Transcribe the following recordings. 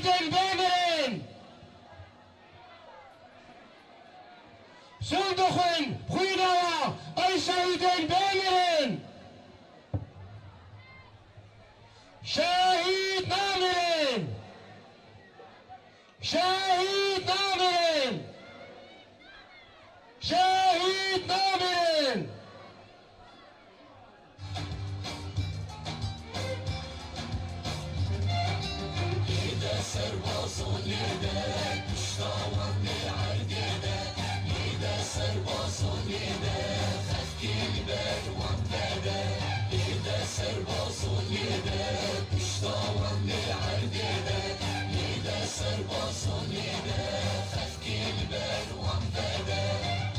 شهیدین بمیرین صندوقین خوینوا ای شهیدین بمیرین شهید نمیرین شهید نمیرین شهید نمیرین سربازون يده مشتاقون للعرقده يده سربازون يده خفكي البال وانبده يده سربازون يده مشتاقون للعرقده يده سربازون يده خفكي البال وانبده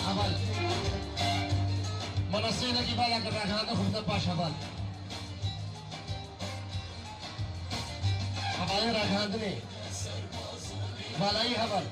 اول منصينا كي بالك الركعات خمسة باش اول حبايب ركعتني بالاي اول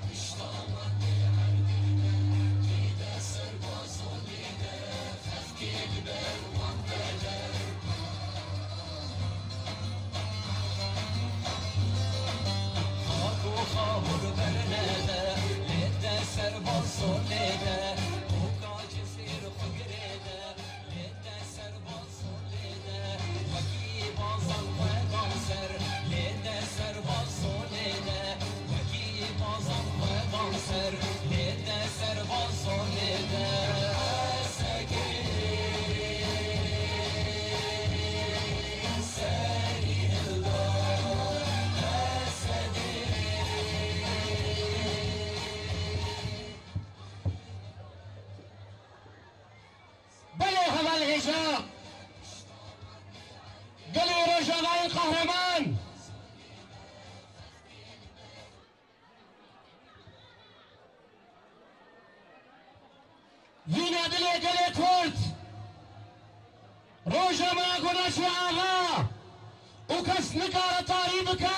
قالوا رجاء القهرمان فينا دلي قالت ولد روجا ما قلنا شو آغا وكس نقار طاريبك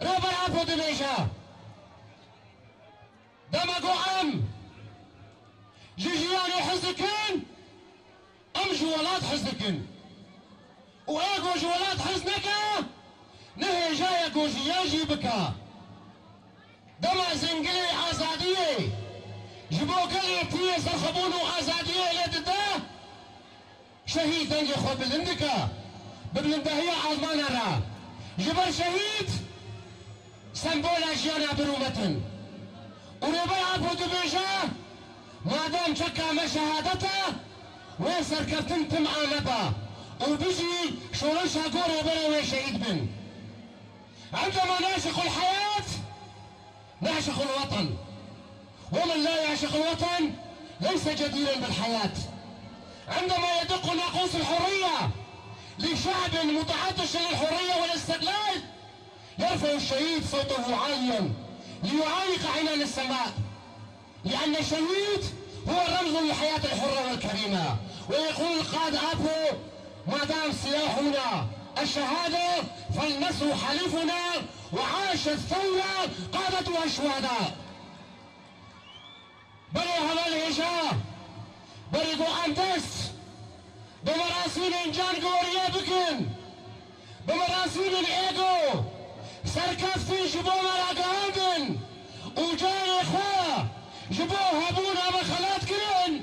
ربع عبو دميشا دمقو عم جيجياني حزكن ام جوالات حزكن وايقو جوالات حزنك نهي جاية قوشي يجي بكا دمع زنقلي آزادية جبو قلي تيز الخبون وآزادية لدده شهيد دنجي خو بلندكا ببلندهية ألمان را جبر شهيد سمبولا جيانا برومتن وربا عبو دبيجا مادام شكا ما شهادته ويسر كرتن تم آنبا وبيجي شورشها قوري بلا وشهيد بن عندما نعشق الحياة نعشق الوطن ومن لا يعشق الوطن ليس جديرا بالحياة عندما يدق ناقوس الحرية لشعب متعطش للحرية والاستقلال يرفع الشهيد صوته عاليا ليعانق عنان السماء لأن الشهيد هو الرمز للحياة الحرة والكريمة ويقول القائد أبو ما دام سلاحنا الشهادة فالنصر حليفنا وعاش الثورة قادتها الشهداء بلي هذا الهجاء بلي قو أنتس بمراسين إنجان قوريا بكن بمراسين الإيجو سركفتي جبو مراقاندن وجاي إخوة جبو هبونا بخلات كرن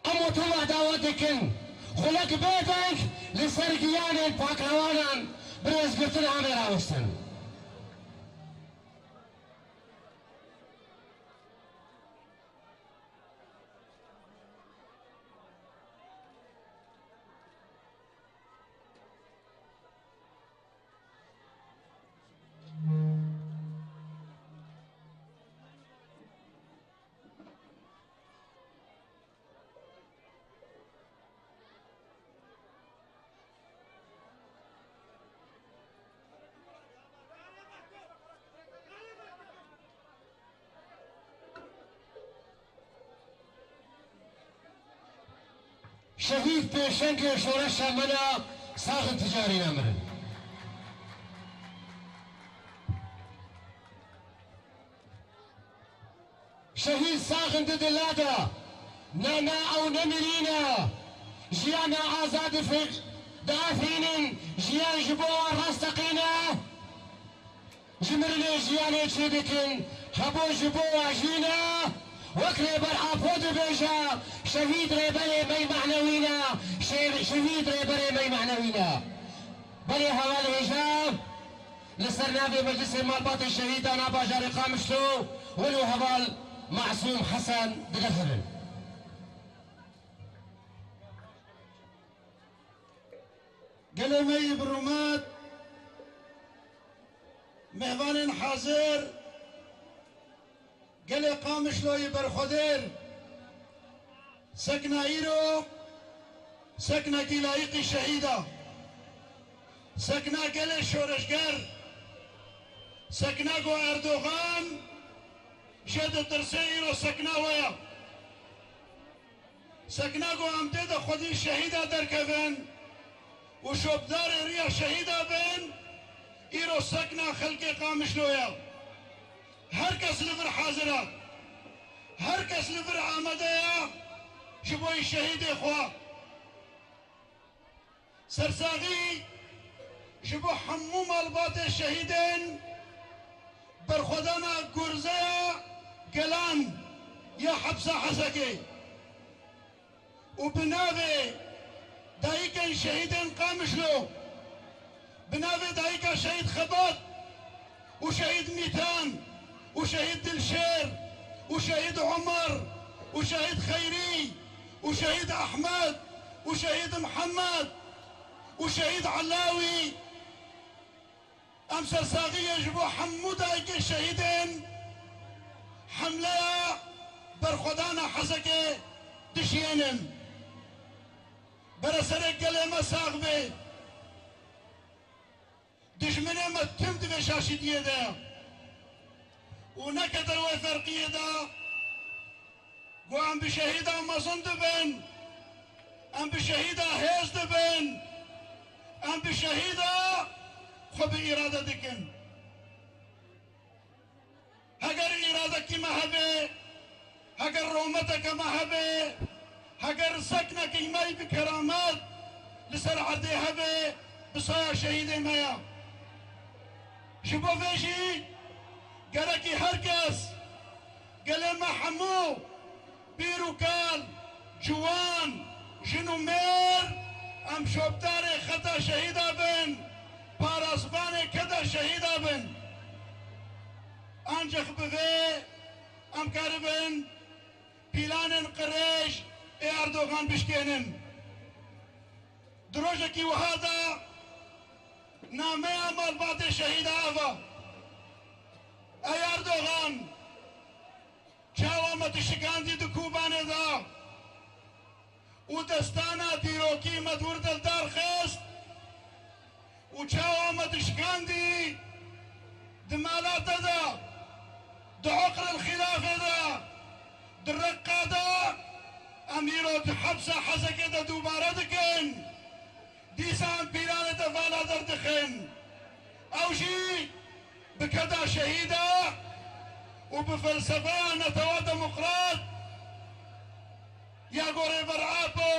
أمو تبع داودكن خلق بيتك لسرقيان باكروانا برزقتنا عمير أوستن شهيد بيشنك شورشا منا ساخن تجاري نامرن شهيد ساخن دلادا نانا او نمرينا جيانا آزاد في دافرين جيان جبوا راستقينا جمرنا جياني تشيدكن هبو جبوا جينا وكري بالعافود بيجا شهيد ريبري مي معنوينا شهيد ريبري مي معنوينا بلي هوالي هجام لسرنا في مجلس المالباط الشهيد انا باجاري قامشتو ولو هوال معصوم حسن دغفرن قلمي برومات مهوان حاضر قل قامش لوي برخدير سكنا ايرو سكنا قلايق الشهيدة سكنا قل شورشگر سكنا قو اردوغان شد ترسي ايرو سكنا ويا سكنا قو امتد خودي الشهيدة دركفن وشوبدار ريا شهيدة بن ايرو سكنا خلقي قامش لويا هر کس لبر حاضره هر کس لبر آمده شبوی شهید خوا سرساغی شبو حموم البات شهیدین برخودانا گرزه گلان یا حبس حسکی و بناوی دایکن شهیدین قامشلو بناوی دایکا شهید خبات و شهید میتان وشهيد دلشير وشهيد عمر وشهيد خيري وشهيد احمد وشهيد محمد وشهيد علاوي امسر صاغية جبو حمود هيك الشهيدين حملة برخدانا حسكي دشينن برسرك قلما ساغبي دشمنه ما تمت بشاشي ديدا ونكتر وفرقية دا وعم بشهيدة مصن دبن ام بشهيدة هيز دبن ام بشهيدة خب إرادة دكن هگر إرادة كما هبه هگر رومتك كما هبه هگر سكنك إماي بكرامات لسر عرضي هبه بصايا شهيدة مايا شبو فيشي گەرەکی هەر کەس گەلێمە هەموو بیر و کال جوان ژن و مێر ئەم شۆبدارێ خەتە شەهیدا بن پاراسبانێ کەدا شەهیدا بن ئانجەخ ببێ ئەم کارە بن پیلانên قڕێژ ئێ ئەردۆغان بشکێنن درۆژێکی وهادا نامەیە مەڵباتێ شەهیدا ئەڤە ئەی ئەردۆغان چاوە مەتشکاندی دکوبانێدا و دەستانە دیرۆکی مەدور دڵدار خست و چاوە مەتشکاندی دمالاتەدا دعقر الخلافەدا درەقادا ئەمیرۆ حەبسە حەزەکێدە دووبارە دکەن دیسان پیرانێتە ڤالا دەردەخێن ئەوژی بکەدا شەهیدا و بفلسفەیان نەتەوە دەموقرات یا گۆڕێ بەرعاپۆ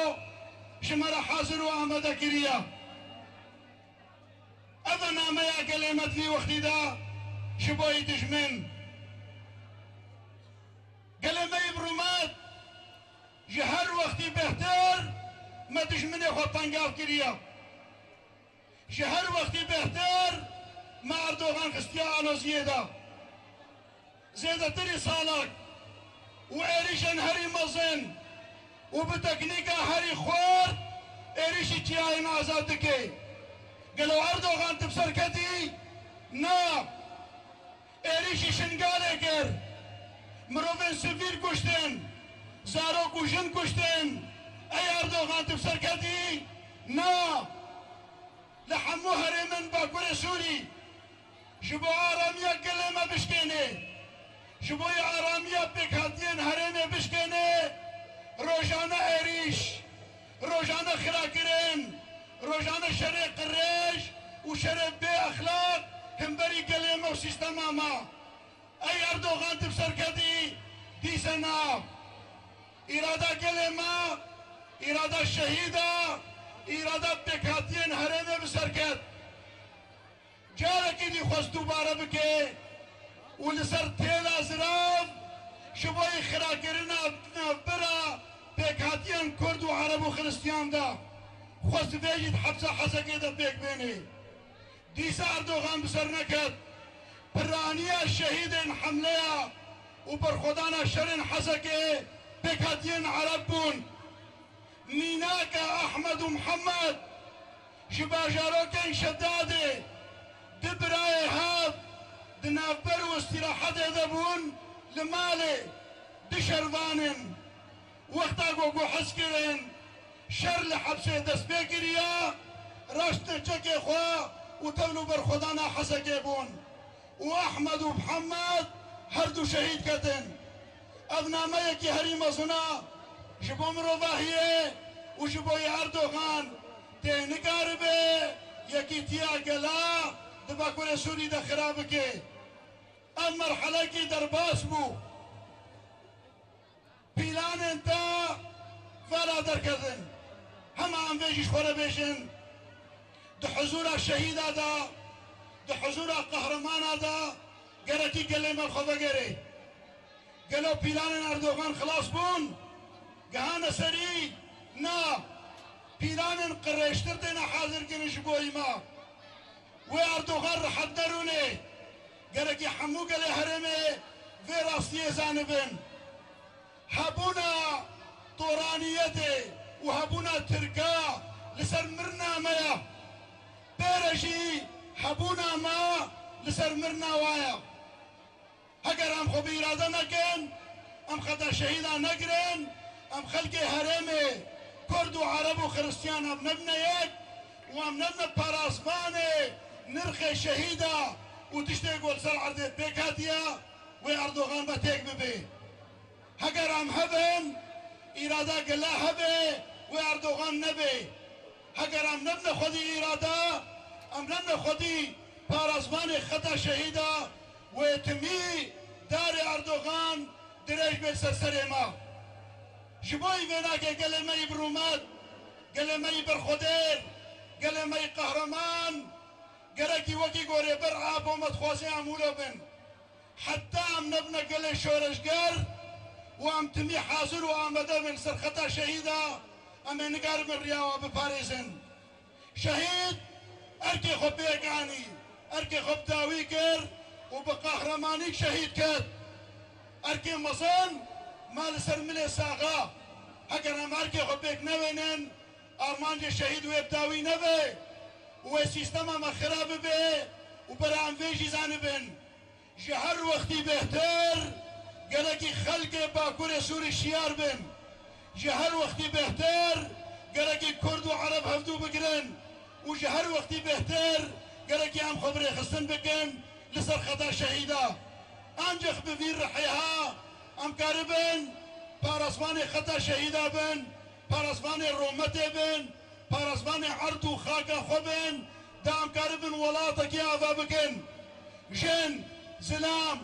ژمەرە حازر و ئامادەکریە ئەڤە نامەیە گەلێمەتنی وەختیدا ji بۆی دژمن گەلێمەی بڕوومەت ji هەر وەختی بەهتر مە دژمنێ خۆ پەنگاو کریە ji هەر وەختی بەهتر مە ئەردۆغان خستیا ئالۆزیێدا زێدەتری ساڵک و ئێریشن هەری مەزن و bi teknîka herî xort êrişî çiyayên azad dike gelo Erdogan tim serketî na êrişî şingalê kir mirovên sivîl kuştin zarok û jin kuştin ey Erdogan tim serketî na li hemû herêmên Bakurê Sûrî ji bo aramiya gelê me bişkêne ji bo aramiya pêkhatiyên herêmê bişkêne روجانه êrîş روجانه xirakirin روجانه şerê qirêj û şerê bê exlaq hemberî gelê me û sîstema me ey Erdogan tim serketî dîse na îrada gelê me îrada şehîda îrada pêkhatiyên herêmê bi serket carekî dîxwest dûbare bike û li ser têla zirav ji bo xirakirina bira pêkhatiyan Kurd û Arab û Xristiyan da xwest vêjî hepsa hezekê de pêk bêne dîsa Erdogan bi ser neket piraniya şehîdên hemleya û berxwedana şerên hezekê pêkhatiyên Arab bûn mînaka Ehmed û Mihemed ji bajarokên Şeddadê di birayê hev di navber û îstîrahetê de bûn li malê di şervanin وقتا گو حس کرن شر لحبسه دست بگیریا رشت چکه خواه و تولو بر خدانا حسکه بون و احمد و محمد هر دو شهید کتن ابنامه یکی هری مزنا جبو مروفاهیه و جبوی اردوغان تینگار به یکی تیا گلا دباکور سوری ده خراب که ام مرحله کی درباس بو پیلان انتا فلا درکردن همه هم بیجیش خوره بیشن ده حضور شهید دا ده حضور قهرمان دا گرکی گلی من خواه گره گلو پیلان اردوغان خلاص بون گهان سری نا پیلان قریشتر دینا حاضر کنش بوی ما و اردوغان رحت درونه گرکی حمو گلی حرمه و راستی زانبن هبونا طورانيته وهبونا تركا لسر مرنا مايا بيرشي هبونا ما لسر مرنا وايا هكر ام خو بإرادة نكن ام خدا شهيدا نقرن ام خلقي هرمي كرد وعرب وخريستيان ام نبنيك وام نبنى باراسباني نرخي شهيدا وتشتيق والسر عرضي بيكاتيا وأردوغان بتيك ببي هەگەر ئەم هەبن ئیرادا گەلا هەبێ و ئەردۆغان نەبێ هەگەر ئەم نەبنە خودی ئیرادا ئەم نەبنە خودی پارازمانی خەتە شەهیدا وێتمی داری ئەردۆغان درێژ بێت سەرسەرێمە ji bo vê nake gelemeyî birûmet gelemeyî berxwedêr gelemeyî qehreman gerekî wekî gorêber a bometxwazê em hûlo bin حتى ام نبنى قل شورشگر و ام تمی حاضر و آمده من سرخطا شهیدا ام نگار من رياوة بپاريزن شهيد اركي خب بيقاني اركي خب داوي كر وبقهرمانيك شهيد كر اركي مصن مال سرملي ساغا اگر ام اركي خب بيك نوينن ارمان شهيد ويبداوي نبي وسيستما ما خراب به وبرام فيجي زانبن جهر وقتي بهتر قالكي خلق باكور سوري شيار بن جهر وقتي بهتر قالكي كرد وعرب هفدو بقرن وجهر وقتي بهتر قالكي ام خبري خصن بكن لسر خطا شهيدا انجخ بفير رحيها ام كاربن بارسماني خطا شهيدا بن بارسماني رومتي بن بارسماني عرض وخاقا خبن دام كاربن ولاتك يا بابكن جن زلام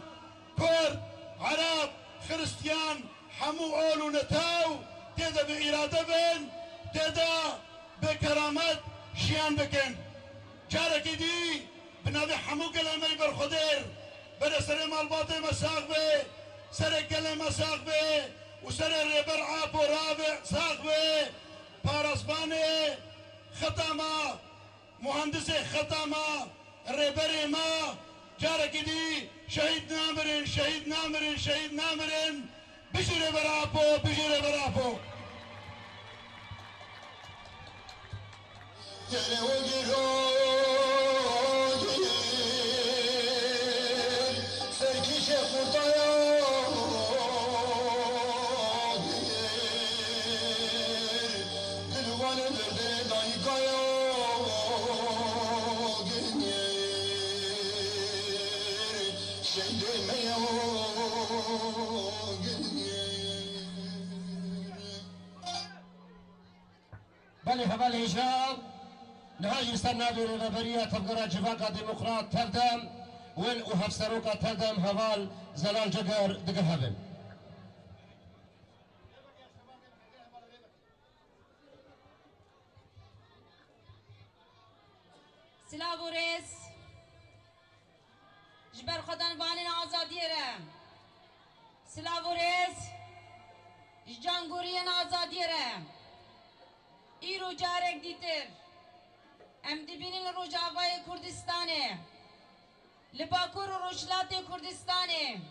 كرد عرب خريستيان حمو اولو نتاو تيدا بإرادة بن تيدا بكرامات شيان بكن جاركي دي بنابي حمو قلمي برخدير بدا سري مالباطي مساق بي سري قلم مساق بي وسري ريبر عاب ورابع ساق بي بارسباني ختامة مهندسي ختامة ريبري ما جاركي دي شهيد نامرين شهيد نامرين شهيد نامرين بجري برابو بجري برابو بله هبال هجاب نهاجي سنادو ربرية تبقرا جفاقا ديمقراط تردم وين وهفسروكا تردم هبال زلال جگر دقر هبن سلاووريس جبر خدان بانين آزادی رم سلاووريس جانگورین آزادی رم ایرو جارک دیتر ام دبینین روجاوای کردستانه لباکور و روشلات کردستانه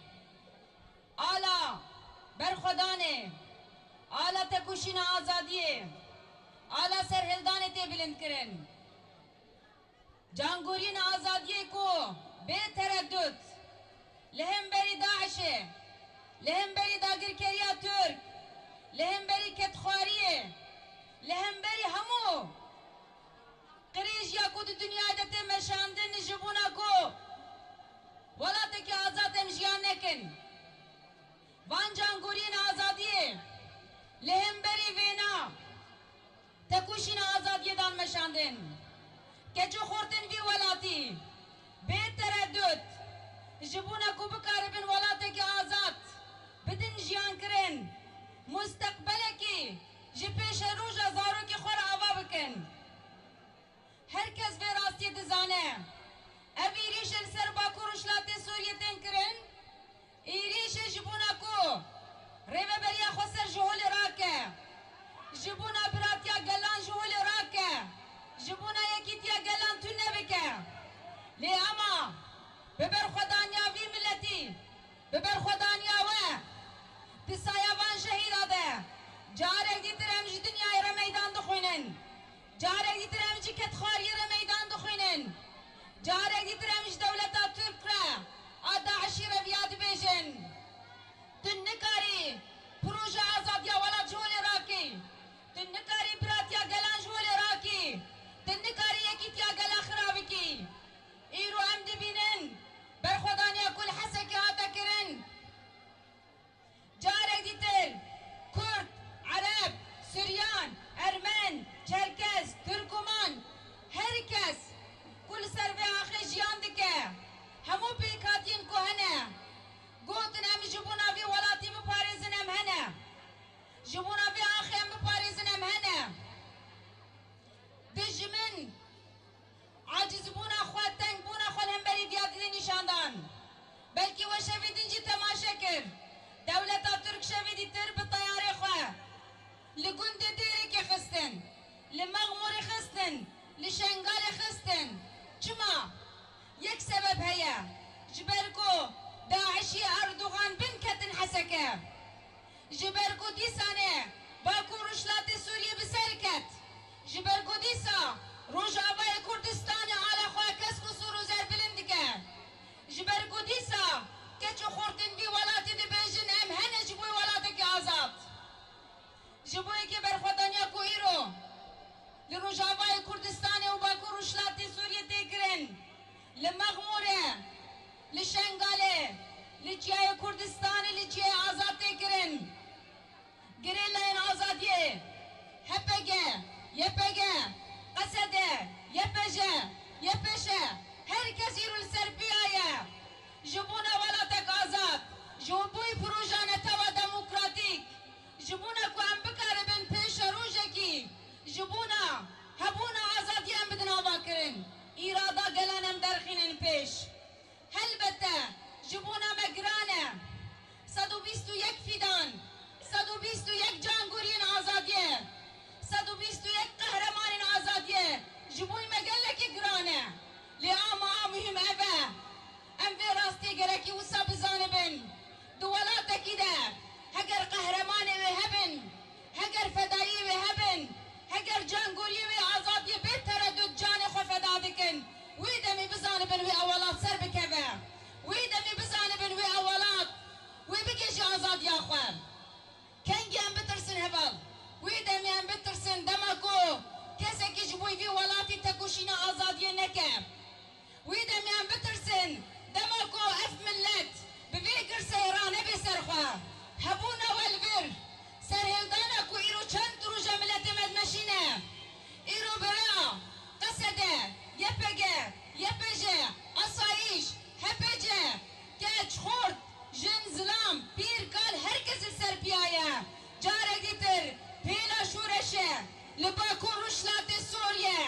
آلا برخدانه آلا تکوشین آزادیه آلا سرهلدانه تی بلند کرن جانگورین آزادیه کو بے تردد لهم بری داعشه لهم بری داگرکریا ترک لهم بری کتخواریه لهم بری همو قریش یا کود دنیا دت مشاندن جبونا کو ولا تکی آزاد مجیان نکن وان جانگورین آزادیه لهم بری وینا تکوشین آزادیه دان مشاندن کچو خورتن وی ولاتی بے تردد جبونا کو بکاربن ولا تکی آزاد بدن جیان کرن مستقبل کی جپیش روز هزارو کی خور آوا بکن هر کس به راستی دزانه اوی ریش سر باکو رشلات سوریه تن کرن ای ریش جبونا کو ریوه بریا خسر جهول راکه جبونا براتیا گلان جهول راکه جبونا یکیتیا گلان تو نبکه لی اما ببر خدانیا وی ملتی ببر خدانیا و تسایوان شهید آده جارek دیتر هم جی دنیای را میدان دخوینن جارek دیتر هم جی کتخاری را میدان دخوینن جارek دیتر هم جی دولتا ترک را داعشی را بیاد بیشن تن نکاری پروژه آزادیا ولا جول راکی تن نکاری براتیا گلان جول راکی تن نکاری یکیتیا گلا خرابی کی ایرو هم دبینن بر خدانیا کل حسکی آتا کرن بلکی و شویدین جی تماشا کر دولتا ترک شویدی تر به طیاره خواه لگند دیره که خستن لمغمور خستن لشنگال خستن چما یک سبب هیا جبرکو داعشی اردوغان بنکتن حسکه جبرکو دیسانه باکو رشلات سوریه بسرکت جبرکو دیسا روجاوای کردستان آلا خواه کس قصور و زر بلندکه جبرکو دیسا کچو خورتن بی ولاتی دی بیجن ام هنه جبوی ولاتی که آزاد جبوی که برخودانیا کو ایرو لروجاوای کردستان و باکو رشلات سوریه تکرن لمغموره لشنگاله لجیای کردستان لجیای آزاد تکرن گریل این آزادیه هپگه یپگه قصده یپجه یپشه هر کسی رو سرپیایه جبونا ولاتک آزاد جبوی پروژانه توا دموکراتیک جبونا کو هم بکاره بین پیش روژه کی جبونا هبونا آزادی هم بدن آبا کرن ایرادا گلانم درخینن پیش هلبته جبونا مگرانه 121 فیدان 121 جانگورین آزادیه 121 قهرمان آزادیه جبوی مگله که گرانه لیاما مهم اوه ام وی راستی گرکی وسا بزانه بن دولاتا کده هگر قهرمان وی هبن هگر فدایی وی هبن هگر جانگوری وی آزادیه بهتره دو جان خو فدا بکن وی دمی بزانه بن وی اولاد سر بکوه وی دمی بزانه بن وی اولاد وی بکش آزادی آخوار کنگی هم بترسن هبال وی دمی هم بترسن دمکو کسی که جبوی وی ولاتی تکوشین آزادی نکه وی دمی هم بترسن دمکو اف ملت بفکر سیرانه بسرخوا هبونا والبر سرهلدانا کو ایرو چند روژه ملت مدنشینه ایرو برا قصده یپگه یپجه اصایش هپجه کچ خورد جن زلام پیر کال هر کسی سر پیایه جاره دیتر پیلا شورشه لباکو رشلات سوریه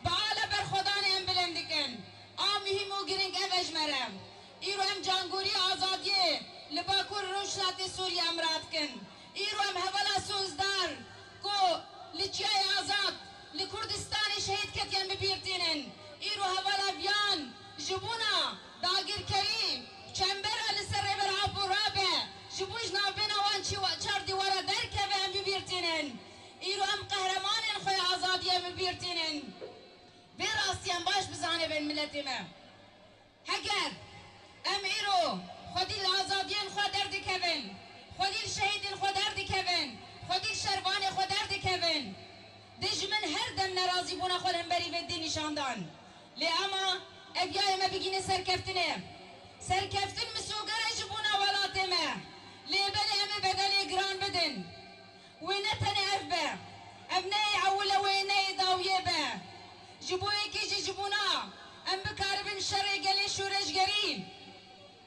بعالا بر خدان ام بلندکن آمیهی مو گرنگ اوش مرم ایرو هم جانگوری آزادیه لباکو رشلات سوریه امراد کن ایرو هم حوالا سوزدار کو لچیای آزاد لکردستان شهید کتین ببیرتینن ایرو حوالا بیان جبونا داگیر کریم چنبر لسر بر آب و رابه جبوش نابین وان چار دیوارا درکه و هم ببیرتینن ایرو هم قهرمان خوی آزادی هم ببیرتینن به راستی هم باش بزانه بین ملتی ما هگر ام ایرو خودی آزادیان خود درد کبن خودی شهیدین خود درد کبن خودی شروان خود درد کبن دجمن هر دم نرازی بونا خود هم بری ودی نشاندان لی اما ابیای ما بگینه سرکفتنه سرکفتن مسوگر جبونا ولات ما لی بلی همه بدلی گران بدن وینتنی اف به ابنای عوله وینای داویه به جبوی کی جبونا ام بکاربن شرع گلی شورشگری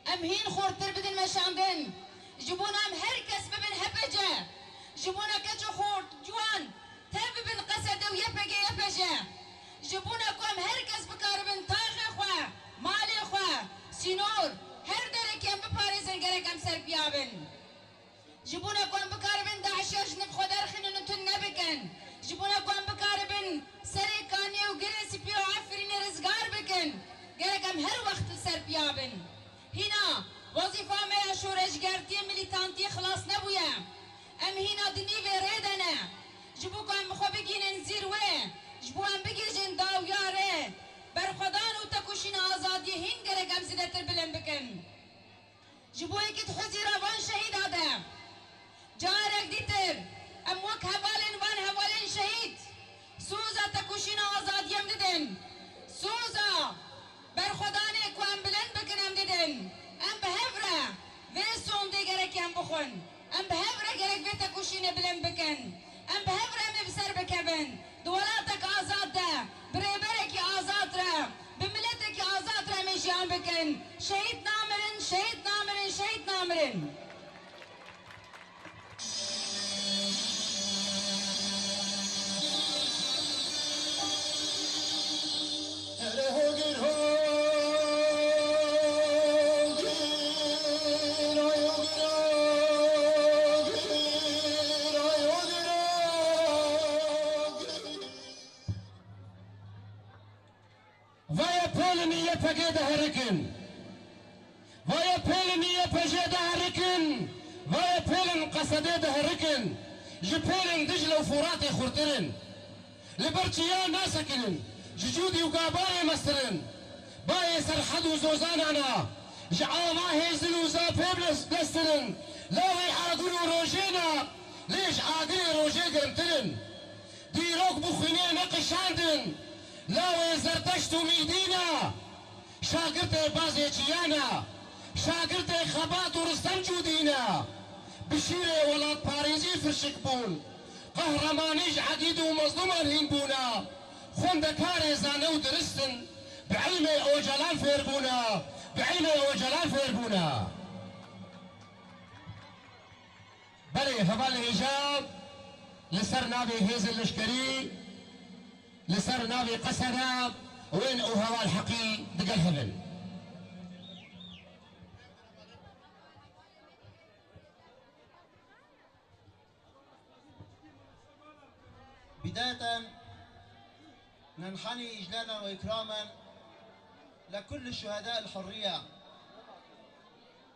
ام هین خورتر بدن مشاندن جبونا ام هر کس ببن هپجه جبونا کچو خورد جوان تب بن قصد و یپگه یپجه جبونا کم هر کس بکاربن تاخ خواه مالی خواه سینور هر دره کم بپارزن گره کم سر بیابن جبونا کم بکاربن داعشیش نب خودر خینن تن نبکن جبونا کم بکاربن سری کانی و گره سپی و عفرین رزگار بکن گره کم هر وقت سر بیابن هینا وظیفه میا شورشگرتی ملیتانتی خلاص نبویه ام هینا دنی و ریدنه جبو کم خو بگینن زیروه جبو هم بگیجن داویاره برخودان و تکوشین آزادی هین گره کم زیده تر بلن بکن جبو اکید خوزی روان شهید آدم جارک دیتر ام وک حوالن وان حوالن شهید سوزا تکوشین آزادی هم دیدن سوزا برخودانه کو ام بلن بکنم دیدن ام بهفره و سونده گره کم بخون ام بهفره گره و تکوشین بلن بکن ام بهفره ام بسر بکبن دولاتك آزاد ده بريبرك آزاد ره بملتك آزاد ره مشيان بكن شهيد نامرن شهيد نامرن شهيد نامرن هره هوگیر هوگیر pegede herikin. Vaya pelin niye pejede herikin. Vaya pelin qasadede herikin. جبالن دجلة وفرات خورترن لبرتيان ناسكن ججودي وقاباي مسترن باي سرحد وزوزان انا جعا ما هيزن وزابيبلس بلسترن لاوي عاقلو روجينا ليش عاقلي روجي قرمترن ديروك بخيني نقشاندن لاوي زرتشتو ميدينا شاقرتي بازي جيانا شاقرتي خبات ورستم جودينا بشيرة ولاد باريزي فرشك بون قهرمانيج عقيد ومظلوم الهين بونا خوندكاري زانو درستن بعلمي اوجلان فيربونا بعلمي اوجلان فيربونا بلي هبال الإجاب لسر نابي هيز اللشكري لسر نابي قسنا وين هوا الحقي دق الهبل بداية ننحني إجلالا وإكراما لكل الشهداء الحرية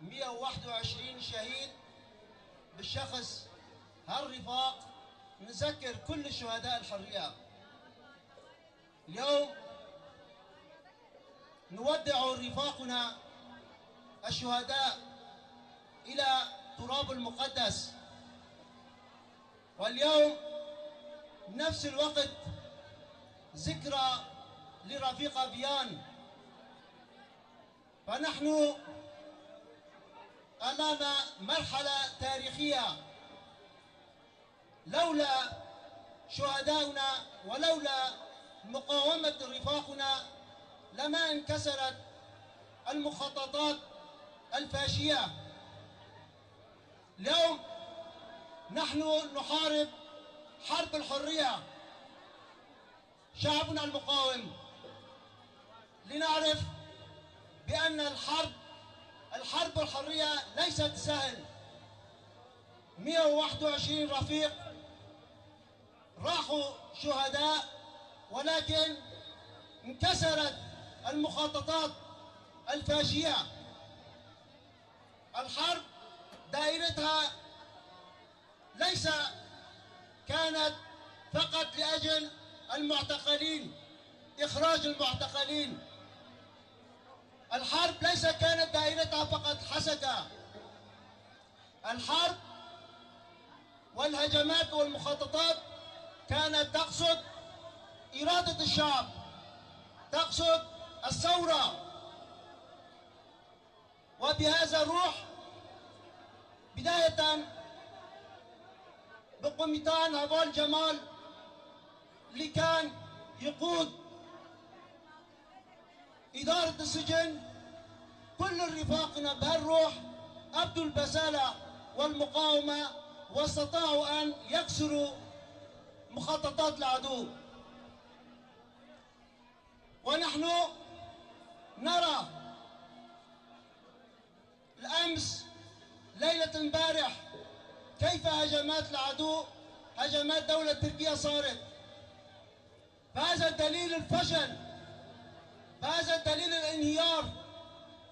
121 شهيد بالشخص هالرفاق نذكر كل الشهداء الحرية. اليوم نودع رفاقنا الشهداء إلى تراب المقدس، واليوم بنفس الوقت ذكرى لرفيق أبيان، فنحن أمام مرحلة تاريخية. لولا شهداؤنا ولولا مقاومة رفاقنا لما انكسرت المخططات الفاشية. اليوم نحن نحارب حرب الحرية، شعبنا المقاوم، لنعرف بأن الحرب الحرية ليست سهل. 121 رفيق راحوا شهداء، ولكن انكسرت المخططات الفاشية. الحرب دائرتها ليس كانت فقط لأجل المعتقلين، إخراج المعتقلين. الحرب ليس كانت دائرتها فقط حسكة. الحرب والهجمات والمخططات كانت تقصد إرادة الشعب، تقصد الثورة. وبهذا الروح بداية بقوميتان هافال جمال اللي كان يقود إدارة السجن، كل رفاقنا بهالروح أبدوا البسالة والمقاومة واستطاعوا أن يكسروا مخططات العدو. ونحن نرى الأمس ليلة امبارح كيف هجمات العدو، هجمات دولة تركيا صارت. فهذا دليل الفشل، فهذا دليل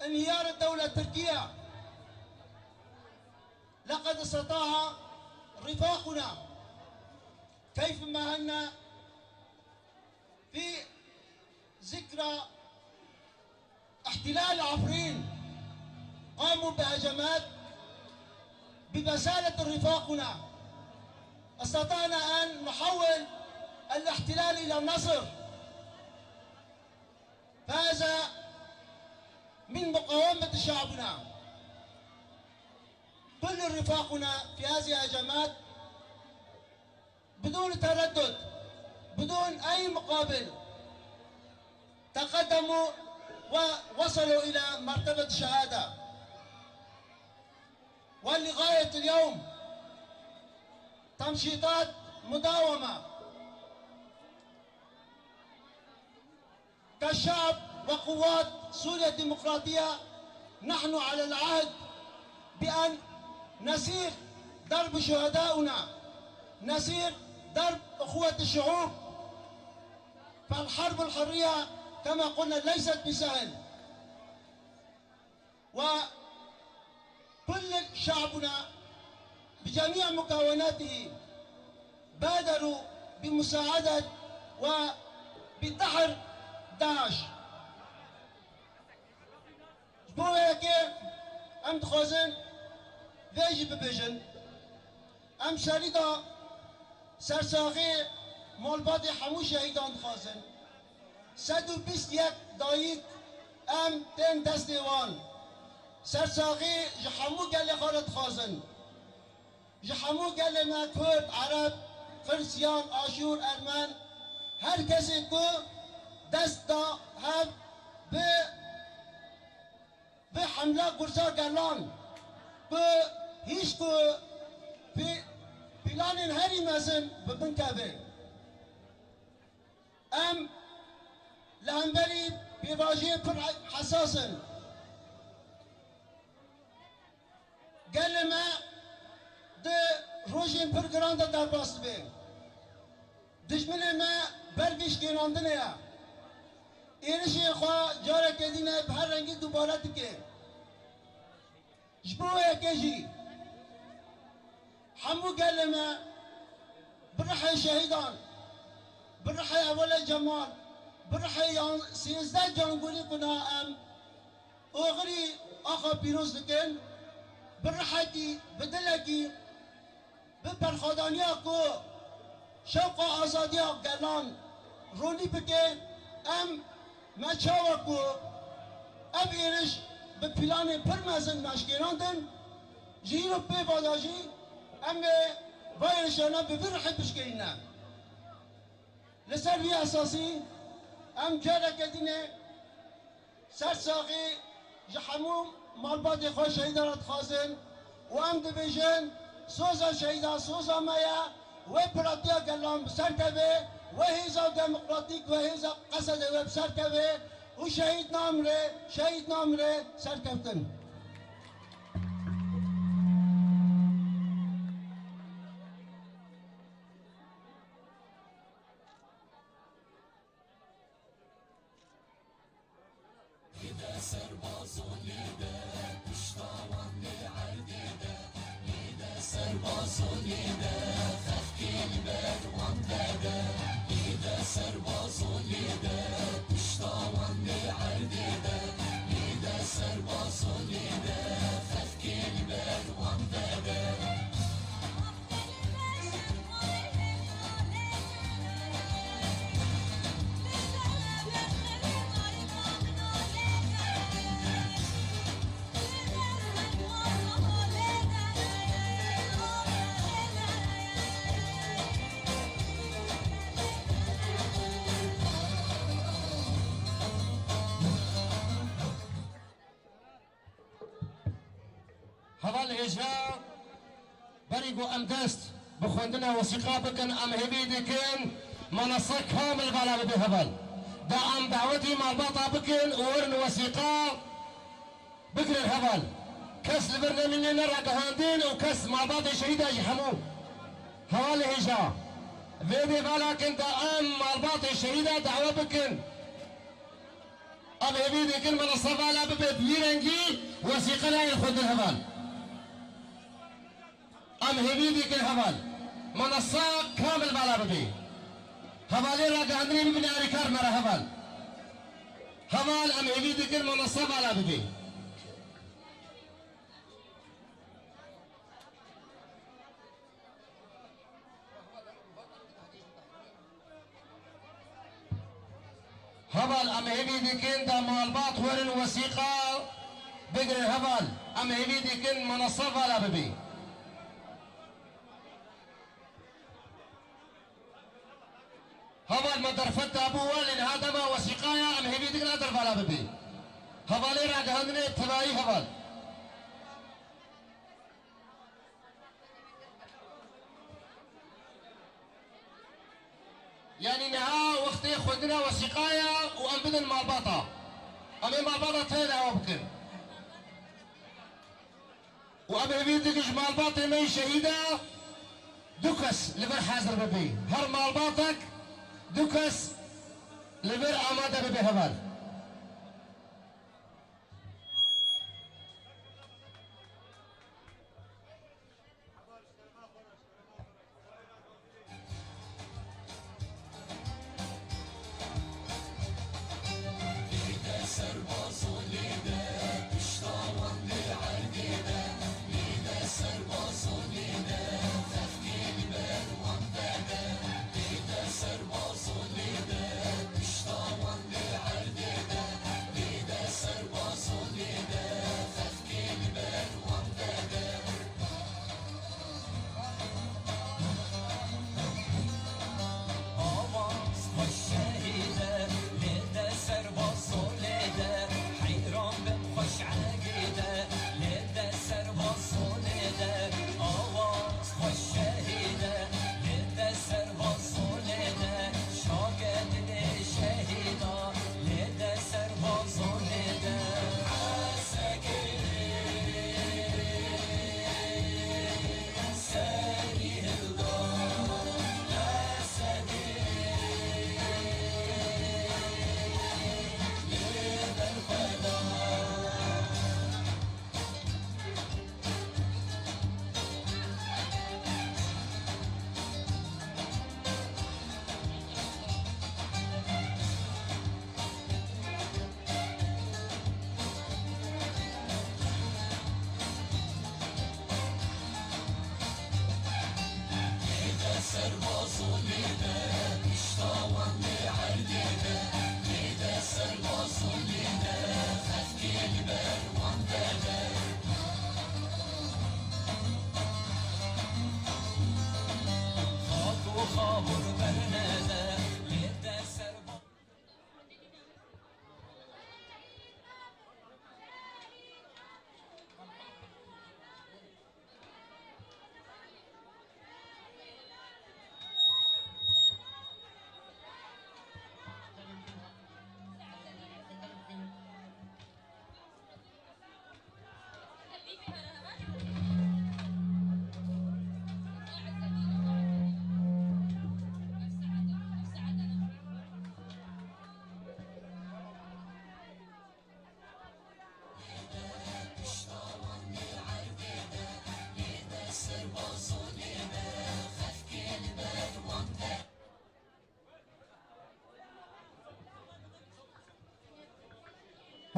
انهيار الدولة التركية. لقد استطاع رفاقنا كيفما أن في ذكرى احتلال عفرين قاموا بهجمات ببسالة رفاقنا. استطعنا أن نحول الاحتلال إلى النصر. فهذا من مقاومة شعبنا. كل رفاقنا في هذه الهجمات بدون تردد، بدون أي مقابل، تقدموا ووصلوا إلى مرتبة الشهادة. ولغاية اليوم تمشيطات مداومة كالشعب وقوات سوريا الديمقراطية. نحن على العهد بأن نسير درب شهداؤنا، نسير درب أخوة الشعوب. فالحرب الحرية كما قلنا ليست بسهل. شعبنا بجميع مكوناته بادروا بمساعدة وبدحر داعش. بو هيك ام دخوزن فيجي ببيجن ام شريدا سرساغي مالبادي حمو شهيدان دخوزن 121 دايت ام تن دستيوان سرساغي جحمو قال خالد خازن جحمو قال ما كرد عرب فرسيان آشور ارمان هر کسی کو دست دا هم به حمله گرزا گلان به هیچ کو پلان هری مزن ببن کبه ام لهمبری بیواجه پر حساسن قال ما ده روشين پر گران ده در باست بی دشمن ما برگش گراندنه یا اینشی خواه جاره کدینه به هر رنگی دوباره تکه جبوه کجی حمو قال ما برحي شهيدان برحي اول جمال برحي 13 جانگولی کنا ام اغری آخا پیروز دکن برحتی بدلکی بپرخادانیا کو شوق آزادیا گلان رونی بکن ام مچاوا کو اب ایرش به پلان پرمزن مشکراندن جیرو پی باداجی ام وایرشانا به برحی بشکرینه لسر بی اساسی ام جالا کدینه سر ساقی جحموم مالبات خواه شهیدانات خازن و ام دبیجن سوزا شهیدا سوزا مایا و پراتیا گلام بسر کبه و هیزا دموکراتیک و هیزا قصد و بسر کبه و شهید نام ره سر کفتن هذا الإجراء بريقو أم دست بخوندنا وثيقة بكن أم هبيدي كن منصة كامل بلا بدي هبل دا أم دعوتي مربوطة بكن ورن وثيقة بكن الهبل كس لبرنا مني نرى قهاندين وكس مربوطة شهيدة جحمو هذا الإجراء فيدي بلا كن دا أم مربوطة شهيدة دعوة بكن أم هبيدي كن منصة بلا ببيرنجي وثيقة لا يخد الهبل ام هبيدي كل هبال منصة كامل بالا بدي هبالي راقا عندني ببني اريكار مرا هبال هبال ام هبيدي كل منصة بالا بدي هبال ام هبيدي كن دا مالبات ورن وثيقة بقر هبال ام هبيدي كن منصة بالا بدي هبال ما درفت ابوه لان هذا ما وثيقايا ام هبيدك لا درف على ببي هبالي راق هندني تباي هبال يعني نها وقتي خذنا وثيقايا وام بدن مالباطا امي مالباطا تيلا وبكن وام هبيدك مالباطي مي شهيده دكس لبر حاضر ببي هر مالباطك دكس لبر آماده به هبال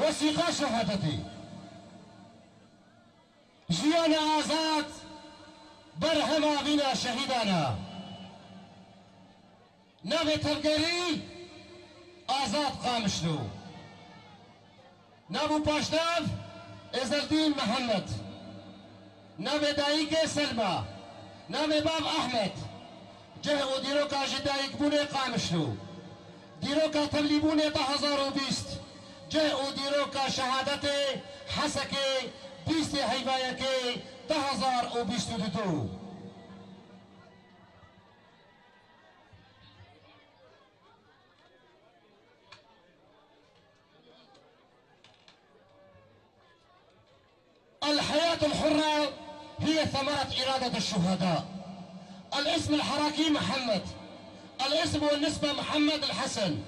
وثيقة شهادتي جيانا آزاد برهما بنا شهيدانا نبي تبقري آزاد قامشلو نبو باشتاف عز الدين محمد نبي دايك سلمى نبي باب أحمد جه ديروكا جدايك بوني قامشلو ديروكا تبليبوني 2020 جه ديروكا شهادتي حسكي بيستي هيفايكي 2022 الحياة الحرة هي ثمرة إرادة الشهداء. الاسم الحركي محمد، الاسم والنسبة محمد الحسن،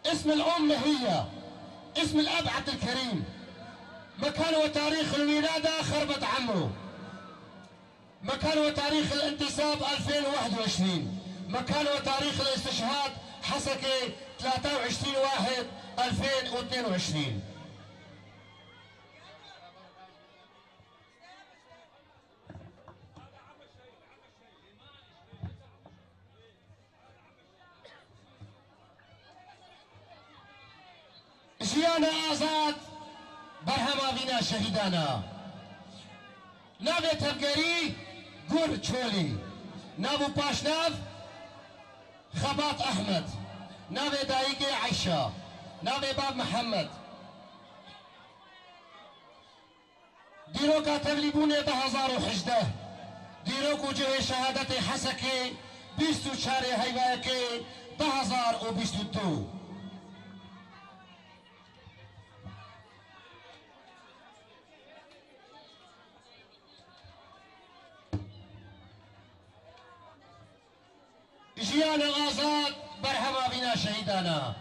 اسم الأم هي، اسم الأب عبد الكريم، مكان وتاريخ الولادة خربة عمرو، مكان وتاريخ الانتساب 2021، مكان وتاريخ الاستشهاد حسكي 23/1/2022. جيانا آزاد برهما بنا شهيدانا نابي تبقري قر تشولي نابو باشناف خباط أحمد نابي دايقي عيشة نابي باب محمد ديروكا تغلبوني 2011 ديروكو جهي شهادتي حسكي بيستو شاري هيواكي 2022 جيانا آزاد برهما بنا شهيدانا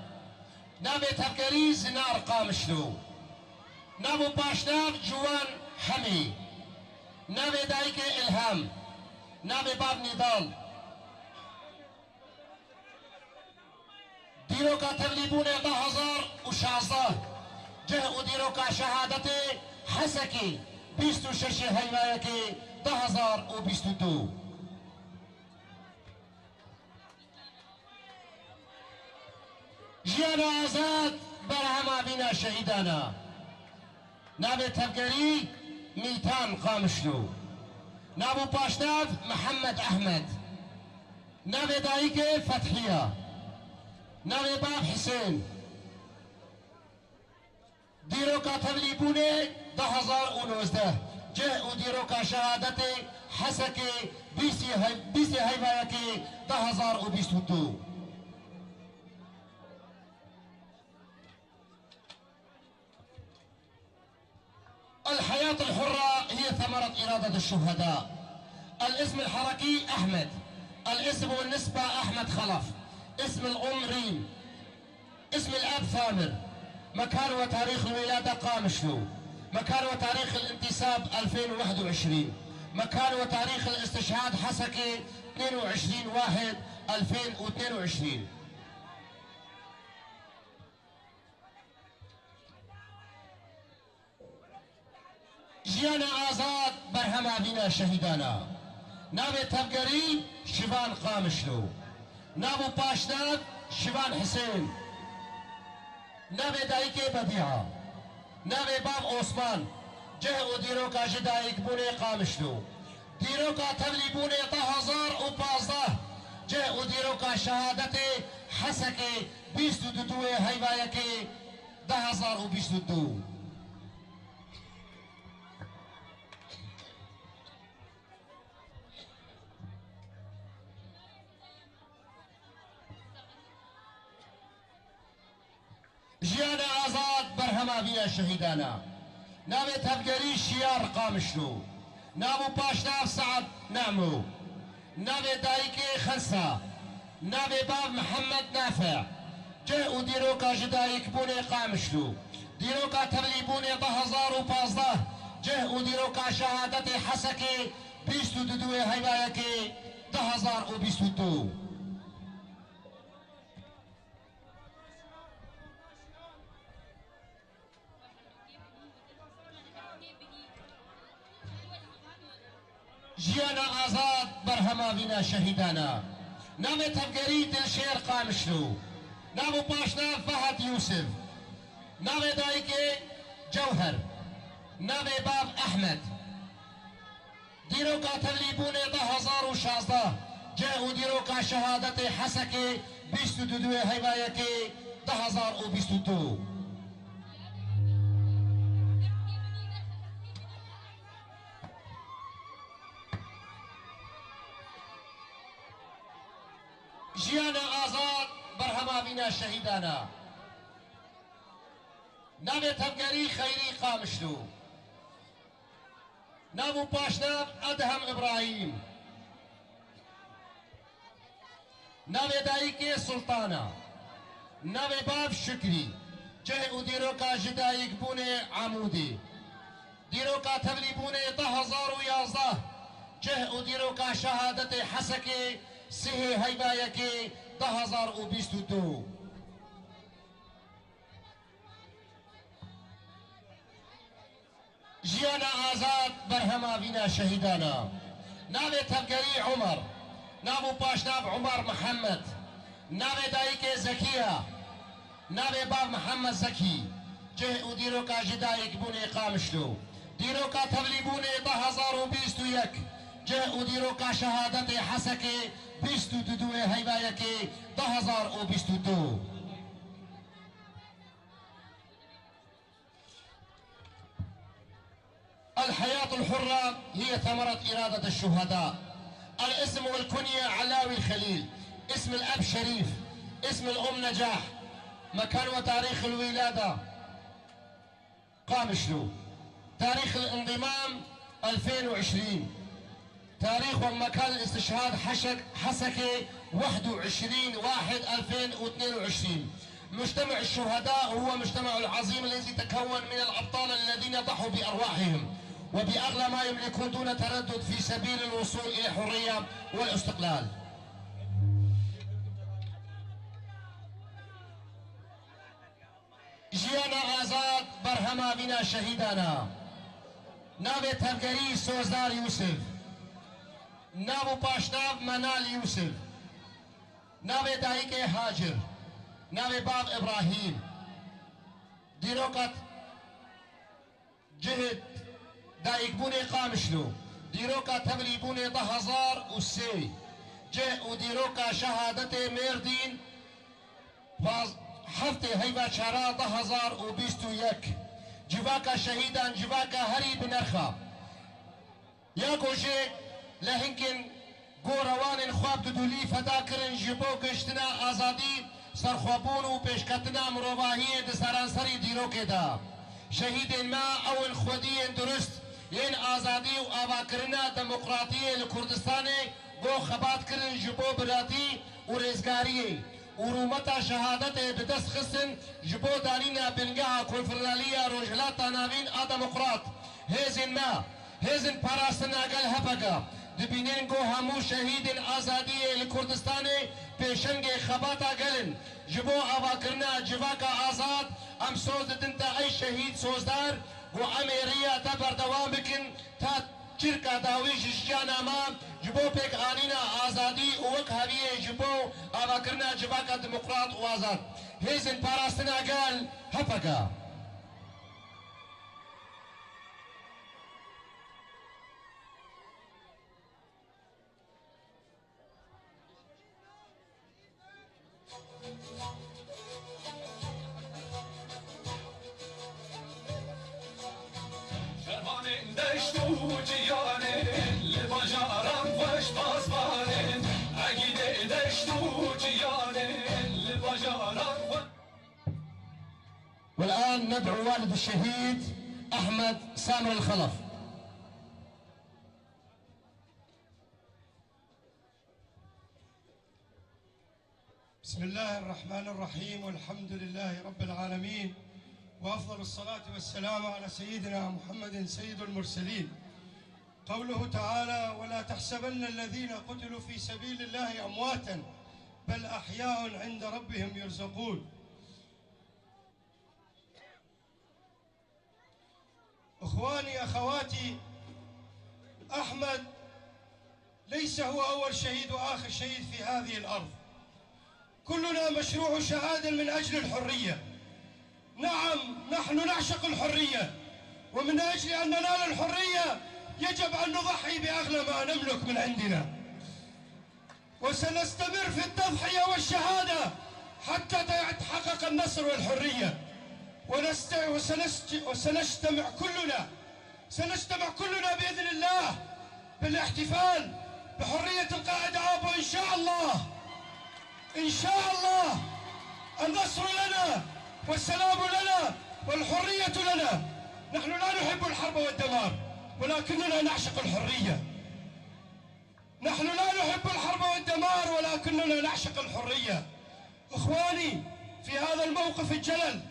نابي تبكري زنار قامشلو نابو باشناف جوان حمي نابي دايك إلهام نابي باب نضال ديروكا تغلبوني 2016 جه وديروكا شهادتي حسكي 26 هيوايكي 2022 جيانا آزاد برهما بنا شهيدانا نابي تبقري ميتان قامشلو نابو باشناف محمد أحمد نابي دايكي فتحية نابي باب حسين ديروكا تغلبوني 2019 جه وديروكا شهادتي حسكي بيسي هيفايكي 2022 الحياة الحرة هي ثمرة إرادة الشهداء. الاسم الحركي أحمد، الاسم والنسبة أحمد خلف، اسم الأم ريم، اسم الأب ثامر، مكان وتاريخ الولادة قامشلو، مكان وتاريخ الانتساب 2021، مكان وتاريخ الاستشهاد حسكي 22/1/2022. جيانا آزاد برهما بنا شهيدانا نابي تبقري شيفان قامشلو نابو باشناف شيفان حسين نابي دايكي بديعة نابي باب عثمان جه وديروكا جدايك بوني قامشلو ديروكا تبلي بوني 2015 جه وديروكا شهادتي حسكي 22 هيوايكي 2022 جيانا آزاد برهما بنا شهيدانا نابي تبقري شيار قامشلو نابو باشناف سعد نعمو نابي دايكي خنسة نابي باب محمد نافع جه وديروكا جدايك بوني قامشلو ديروكا تبلي بوني 2015 جه وديروكا شهادتي حسكي 22 هيوايكي 2022 جيانا آزاد برهما بنا شهيدانا نام تبقري دلشير قامشلو نام باشنا فهد يوسف نام دايكي جوهر نام باب أحمد ديروكا تغليبوني 2016 جاءوا ديروكا شهادة حسكي 22 هيبايكي 2022 جيانا آزاد برهما بنا شهيدانا نامي تبقري خيري قامشلو نامو باشناب أدهم إبراهيم نامي دايكي سلطانة نامي باب شكري جه وديروكا جدايك بوني عمودي ديروكا تبلي بوني 2011 جه وديروكا شهادة حسكي سهي هيبايكي 2022 جيانا آزاد برهما بنا شهيدانا نامي تبقري عمر نامو باشناب عمر محمد نامي دايكي زكية نامي باب محمد زكي جه وديروكا جدايك بوني قامشلو ديروكا تبلي بوني 2021 جه وديروكا شهادتي حسكي 22 هيبايكي 2022 الحياة الحرة هي ثمرة إرادة الشهداء. الاسم والكنية علاوي الخليل، اسم الأب شريف، اسم الأم نجاح، مكان وتاريخ الولادة قامشلو، تاريخ الانضمام 2020، تاريخ ومكان الاستشهاد حسكي 21/1/2022. مجتمع الشهداء هو مجتمع العظيم الذي تكون من الأبطال الذين ضحوا بأرواحهم وبأغلى ما يملكون دون تردد في سبيل الوصول إلى الحرية والاستقلال. جيانا آزاد برهما بنا شهيدانا نابي تبقري سوزدار يوسف، نابو باشناب منال يوسف، نابي دايكي هاجر، نابي باب إبراهيم، ديروكت جهد دايك بوني قامشلو، ديروكا تبلي بوني 2003 جه وديروكا شهادتي ميردين هفته هيبا شارع 2021 جواكا شهيدان جواكا هري بنرخا ياكو جي لهنكن قوروان خواب دولي فداكرن جبو كشتنا آزادي سرخوابون و پیشکتنا مروباهی دسرانسری دیروکه دا شهید ما اول خودی درست ین آزادی و آباکرنا دموکراتی لکردستان بو خبات کرن جبو براتی و رزگاری ورومتا شهادت بدست خسن جبو دانینا بنگاه کنفرنالیا روجلاتا ناوین آدموکرات هزن ما هزن پاراستنا گل هپگا دبینین گو همو شهید آزادی لکردستان پیشنگ خباتا گلن جبو آواکرنا جواکا آزاد ام سوز دنتا ای شهید سوزدار گو امیریا تا بردوام بکن تا چرکا داویش جانا ما جبو پیک آنینا آزادی وک هویه جبو آواکرنا جواکا دموکرات و آزاد هیزن پاراستنا گل هپگا والآن ندعو والد الشهيد أحمد سامر الخلف. بسم الله الرحمن الرحيم والحمد لله رب العالمين وأفضل الصلاة والسلام على سيدنا محمد سيد المرسلين. قوله تعالى ولا تحسبن الذين قتلوا في سبيل الله أمواتا بل أحياء عند ربهم يرزقون. إخواني أخواتي، أحمد ليس هو أول شهيد وآخر شهيد في هذه الأرض. كلنا مشروع شهادة من أجل الحرية. نعم، نحن نعشق الحرية، ومن أجل أن ننال الحرية يجب أن نضحي بأغلى ما نملك من عندنا، وسنستمر في التضحية والشهادة حتى يتحقق النصر والحرية. وسنجتمع كلنا بإذن الله بالاحتفال بحرية القائد آبو إن شاء الله. إن شاء الله النصر لنا والسلام لنا والحرية لنا. نحن لا نحب الحرب والدمار، ولكننا نعشق الحرية. نحن لا نحب الحرب والدمار، ولكننا نعشق الحرية. إخواني، في هذا الموقف الجلل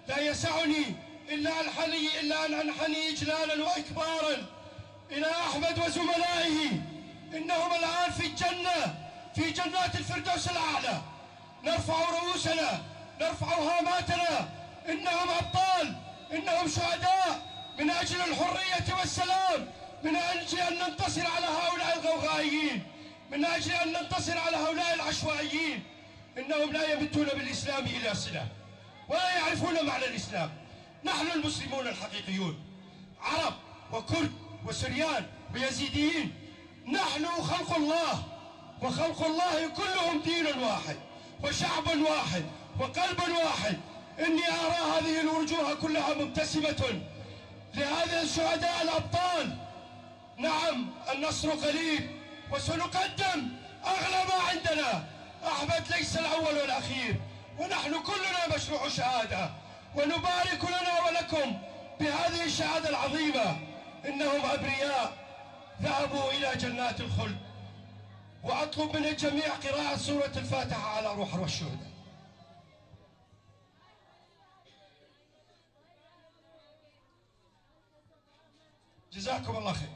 لا يسعني إلا أن أنحني إجلالا وإكبارا إلى أحمد وزملائه. إنهم الآن في الجنة، في جنات الفردوس الأعلى. نرفع رؤوسنا، نرفع هاماتنا. إنهم أبطال، إنهم شهداء من أجل الحرية والسلام، من أجل أن ننتصر على هؤلاء الغوغائيين، من أجل أن ننتصر على هؤلاء العشوائيين. إنهم لا يمتون بالإسلام إلى صلة، ولا يعرفون معنى الإسلام. نحن المسلمون الحقيقيون، عرب وكرد وسريان ويزيديين. نحن خلق الله، وخلق الله كلهم دين واحد وشعب واحد وقلب واحد. إني أرى هذه الوجوه كلها مبتسمة لهذه الشهداء الأبطال. نعم، النصر قريب، وسنقدم أغلى ما عندنا. أحمد ليس الأول والأخير، ونحن كلنا مشروع شهادة، ونبارك لنا ولكم بهذه الشهادة العظيمة. إنهم أبرياء ذهبوا إلى جنات الخلد. وأطلب من الجميع قراءة سورة الفاتحة على روح الشهداء. جزاكم الله خير.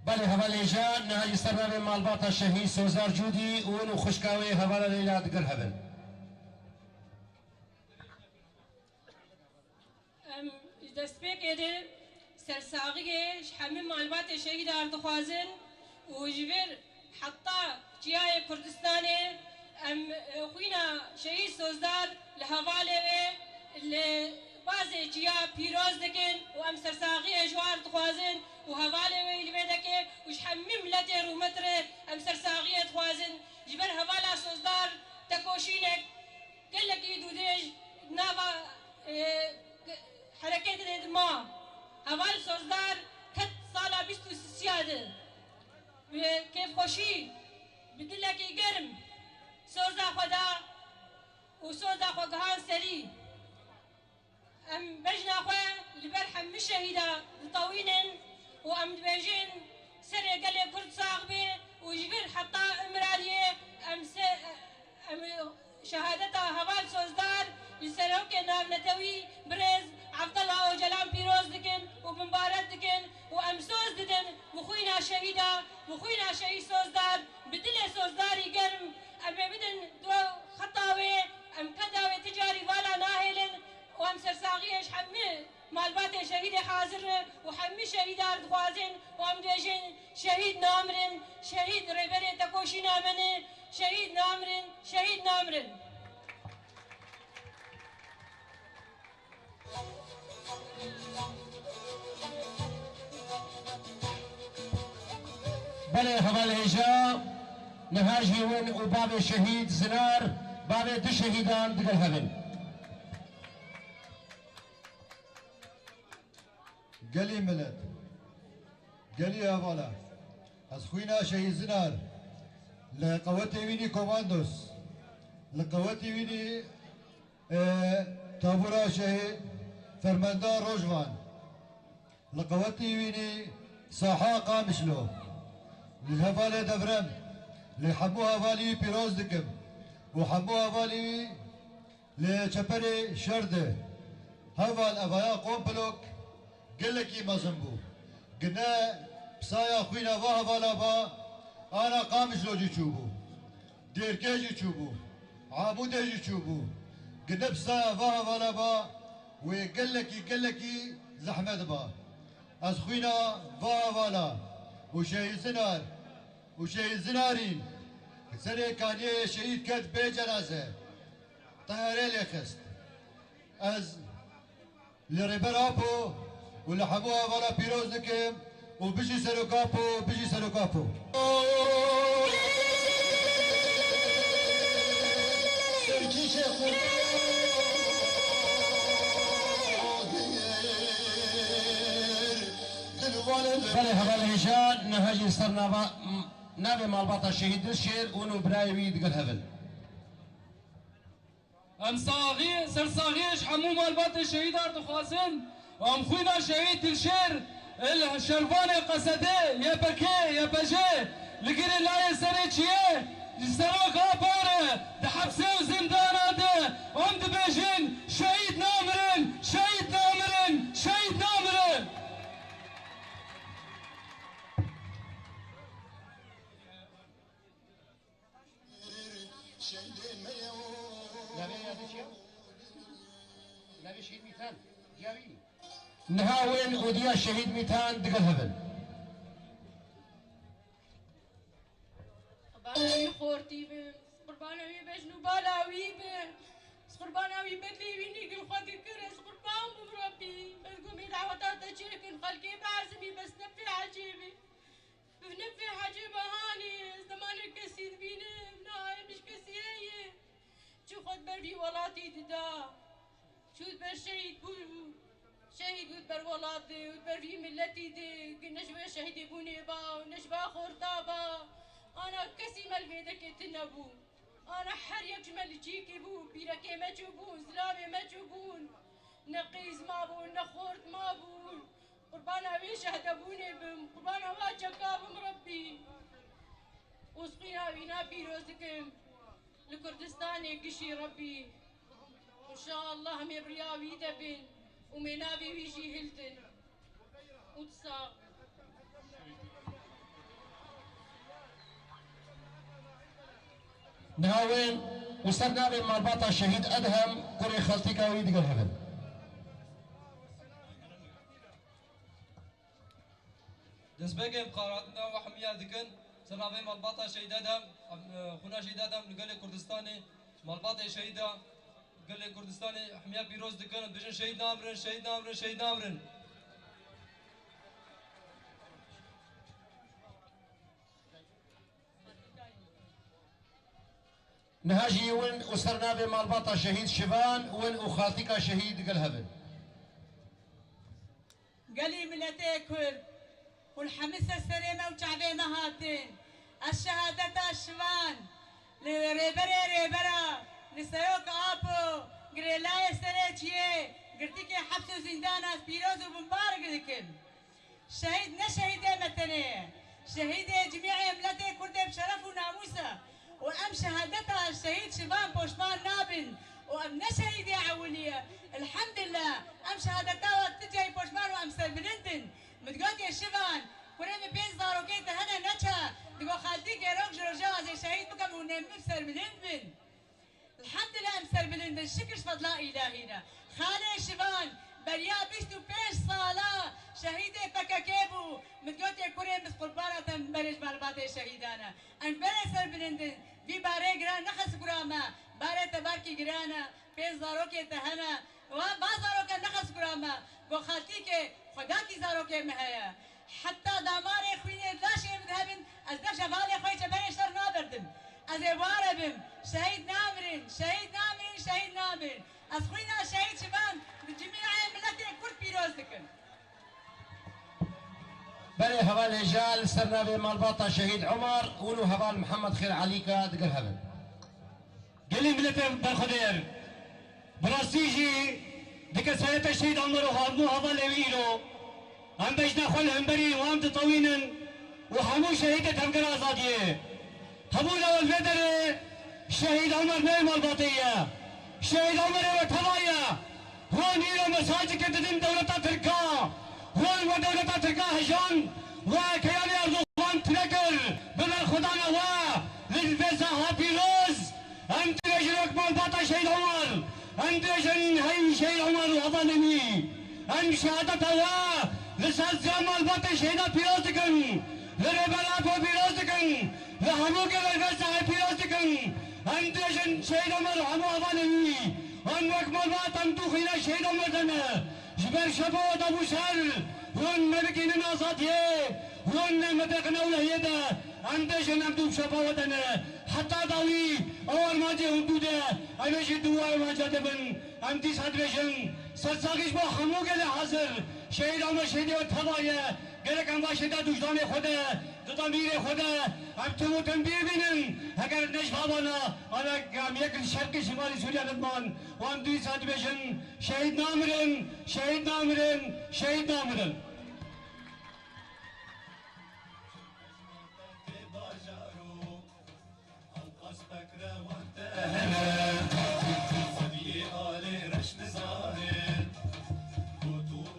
بله هوالی جان نهاجی سرباب مالبات شهید سوزار جودی و خوشکاوی هوالا لیلا دگر هبن. دست بکده سرساقیه همه معلومات شهید اردخوازن و جبر حتی جیای کردستان خوینا شهید سوزدار لحواله بعض جیا پیروز دکن و ام سرساقیه جوار دخوازن و حواله وی لبیدکه وش همه ملت رومتر ام سرساقیه دخوازن جبر حواله سوزدار تکوشینک گلکی دودش ناوا حركات الإدماء هوال سوزدار كت صالة بيستو سيادة كيف خوشي بدلك يقرم سوزا خدا وسوزا خدهان سري أم بجنا خواه لبرحم مش شهيدة لطوينن وأم بيجين سر قال كرد صاغبي وجبر حتى امراليه أم شهادتها هوال سوزدار لسروك نام نتوي برز عبد الله وجلال بيروز دكن وبمبارات دكن وامسوز ددن وخوينا شهيدا وخوينا شهيد سوزدار بدل سوزدار يقرم ام بدن دو خطاوي ام كداوي تجاري ولا ناهلن وام سرساغيش حمي مالبات شهيد حاضر وحمي شهيد ارض خوازن وام ديجن شهيد نامرن شهيد ريبري تكوشي نامن شهيد نامرن شهيد نامرن. بله هوالی جا نهاجی ون و باب شهید زنار باب دو شهیدان دگر هبن. قلي ملت قلي هوالا از خوينا شهيد زنار لقواتي ويني كوماندوس لقواتي ويني تابورا شهيد فرماندار روجوان لقواتي ويني ساحا قامشلو للهفالي دفرم لحمو هفالي بيروز دكم وحمو هفالي لچپري شرده هوا الأفايا قوم بلوك قل لك مزنبو قلنا بسايا خوينا وهوا لابا أنا قامش لوجي تشوبو ديركيجي تشوبو عاموديجي تشوبو قلنا بسايا وهوا لابا وقل لك زحمة با از خوينا وهوا لا وشي زنار وشي زنارين سنة كانية شهيد كد بي جنازة طهري لي خست از لربر ابو ولحموها ولا بيروز دكم وبيجي سلوكابو بيجي سلوكابو بله هبل هشان نهاجي صرنا نابي مالبطة الشهيد الشير ونو برايوي دقل هبل ام صاغي سر صاغيش حمو مالبطة الشهيد ارض خاسن وام خوينا شهيد الشير الشرفان قصده يا بكي يا بجي لقينا لا يسري تشيه يسروك اباره دحبسه وزندانه ده ام دبيجين شهيد نامرن شهيد نامرن شهيد نامرن نهاون وديا الشهيد ميتان دقل هبل بالاوي خورتي بن قربانوي بجنو بالاوي بن قربانوي بدلي ويني قل خاطر كرس قربان بربي بقومي دعوتات تجيكن خلقي بعزمي بس نفي عجيبي بنفي عجيبة هاني زمان كسيد بيني ناي مش كسية شو خد بربي ولاتي تدا شو تبر شهيد بو شهيد وتبر ولاتي وتبر في ملتي دي قلنا شوي شهيد يبوني با ونشبا خورتابا أنا كسي ملفيدك تنبو أنا حريق جمل جيكي بو بيركي ما تشوفون زلامي ما تشوفون نقيز ما بون نخورت ما بون قربانا ويش هدبوني بم قربانا واجكا بمربي وسقينا وينا بيروزكم لكردستاني قشي ربي وإن شاء الله هم يبرياوي دبن ومنابي ويجي هلتن وتصاق نهاوين وصرنا بمربطة الشهيد أدهم كوري خلطيكا ويدقل هبل دسبقهم قاراتنا وحمية دكن سنابي مالباطة شهيد أدهم خونا شهيد أدهم نقل كردستاني مالباطة شهيدة قال كردستاني حمية بيروز دكن بجن شهيد نامرن شهيد نامرن شهيد نامرن نهاجي وين وصرنا بمالبطة شهيد شبان وين وخالتيكا شهيد قل هبل قالي ملتي كرد والحمسة السريمة وشعبي مهاتين الشهادة الشبان ريبرا لسيوك آبو قريلاي سريتشيه قرتيكي حبس وزندانا بيروز وبمبارك لكم شهيد نشهيدة متنية شهيدة جميع ملتي كرد بشرف وناموسة وأم شهادتها الشهيد شبان بوشمان نابن وأم نشهيدة عولية الحمد لله أم شهادتها وتجي بوشمان وأم سربلندن متقولي الشبان كنا بين زاروكيت هنا نتشا دقو خالتيك يروك جرجا زي شهيد بكم ونم بسربلندن الحمد لله أم سربلندن شكر فضلاء إلهينا خالي شبان بريا بيشتو بيش صالة شهيدة بكاكيبو متقولي كورين بس قربانة برج مالباتي شهيدانا أن بري سربلندن في باري جران نخس قراما باري تباركي جرانا بين زاروكي تهنا وما زاروكا نخس قراما قو خالتيك خداكي زاروكي مهيا حتى داماري خويني لاشي مذهبن از نفش فالي خوي تبري شر نابردم از واربم شهيد نامرين شهيد نامرين شهيد نامرين از خوينا شهيد شبان جميع ملتي كل بيروزكن بلي هبال هجال صرنا بمالبطة شهيد عمر ونو هبال محمد خير عليكا دقل هبل قلي ملتي بالخدير براسيجي ديك سنة الشهيد عمر وهابنو هبال ويلو هم بجنا خل همبري وهم تطوينن وحمو شهيدة هم قرازاتيه هبو لو الفدر شهيد عمر نايم الباطية شهيد عمر وتهوايا هو هون إلى مساجد كتدين دولة تركا هون ودولة تركا هجان وكيان أردوغان تنقل بمن خدانا للفيزا هابيلوز أنت رجلك مالباطا شهيد عمر أنت رجل هاي شهيد عمر وأظنني أن شهادتها لسال زمان الباطا شهيدا بيروزكن لربلا بيروزكن لحموك للفيزا بيروزكن أنت رجل شهيد عمر وحمو أظنني أن وكمل باطا مدوخينا شهيد عمر دنا جبر شبوت أبو سهل هون ملكين ناصاتيه هون مدقنا ولهيدا عندنا نبدو بشبابنا حتى ضوي أول ما جه حدوده أنا جدوا ما جدبن أمتي صدرجن سرساقش با خمو كده حاضر شهيد عمر شهيد وتهوايا قالك أم باشدا دوجدان خدا ضمير خدا أبتمو تنبيه بينن أگر نجفابنا أنا قام يكن شرق شمال سوريا ندمان وأمتي صدرجن شهيد نامرن شهيد نامرن شهيد نامرن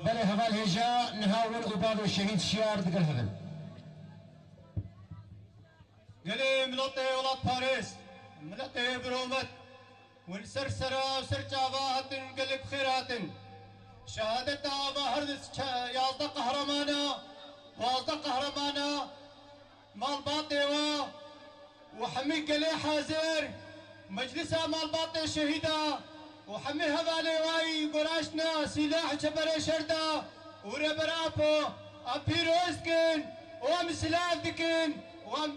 بله هفال هجا نهاول أباد الشهيد شيار دقل هذا قالي ملطي ولاد باريس ملطي برومت ونسرسرة وسرجابة هاتن قلب خيراتن شهادتها بهردس يالدا قهرمانا والدا قهرمانا مال باطيوة وحمي قلي حازر مجلسها مال باطي شهيدة وحمي هذالي واي قراشنا سلاح جبري شرطة وربرابو أبيروزكن وام سلاف دكن وام